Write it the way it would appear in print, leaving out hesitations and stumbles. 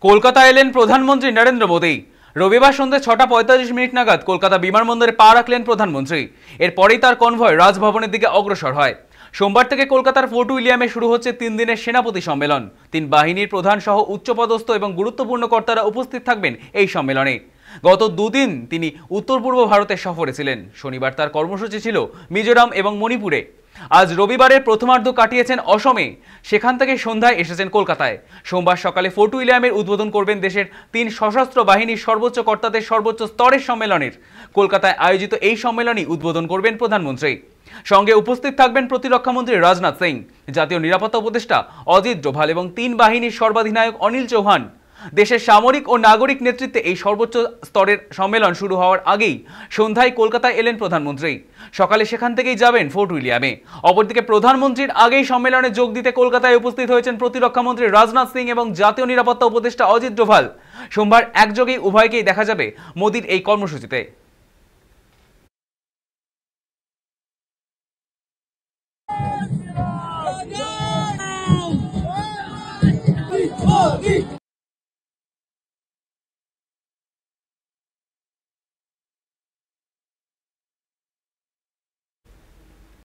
কলকাতা এলেন প্রধানমন্ত্রী নরেন্দ্র মোদী। রবিবার সন্ধ্যে 6:45 নাগাদ কলকাতা বিমানবন্দরে পা রাখলেন প্রধানমন্ত্রী। এরপরেই তার কনভয় রাজভবনের দিকে অগ্রসর হয়। সোমবার থেকে কলকাতার ফোর্ট উইলিয়ামে শুরু হচ্ছে 3 দিনের সেনাপতি সম্মেলন। 3 বাহিনীর প্রধান সহ উচ্চপদস্থ এবং গুরুত্বপূর্ণ কর্তারা উপস্থিত থাকবেন এই সম্মেলনে। গত দুদিন তিনি উত্তর পূর্ব ভারতের সফরে ছিলেন। শনিবার তার কর্মসূচি ছিল মিজোরাম এবং মণিপুরে। আজ রবিবারের প্রথমার্ধ কাটিয়েছেন অসমে, সেখান থেকে সন্ধ্যায় এসেছেন কলকাতায়। সোমবার সকালে ফোর্ট উইলিয়ামের উদ্বোধন করবেন দেশের 3 সশস্ত্র বাহিনীর সর্বোচ্চ কর্তাদের সর্বোচ্চ স্তরের সম্মেলনের। কলকাতায় আয়োজিত এই সম্মেলনই উদ্বোধন করবেন প্রধানমন্ত্রী। সঙ্গে উপস্থিত থাকবেন প্রতিরক্ষামন্ত্রী রাজনাথ সিং, জাতীয় নিরাপত্তা উপদেষ্টা অজিত ডোভাল এবং 3 বাহিনীর সর্বাধিনায়ক অনিল চৌহান। দেশের সামরিক ও নাগরিক নেতৃত্বে এই সর্বোচ্চ স্তরের সম্মেলন শুরু হওয়ার আগেই সন্ধ্যায় কলকাতায় এলেন প্রধানমন্ত্রী। সকালে সেখান থেকেই যাবেন ফোর্ট উইলিয়ামে। অপরদিকে প্রধানমন্ত্রীর আগেই সম্মেলনে যোগ দিতে কলকাতায় উপস্থিত হয়েছেন প্রতিরক্ষামন্ত্রী রাজনাথ সিং এবং জাতীয় নিরাপত্তা উপদেষ্টা অজিত ডোভাল। সোমবার একযোগেই উভয়কেই দেখা যাবে মোদির এই কর্মসূচিতে।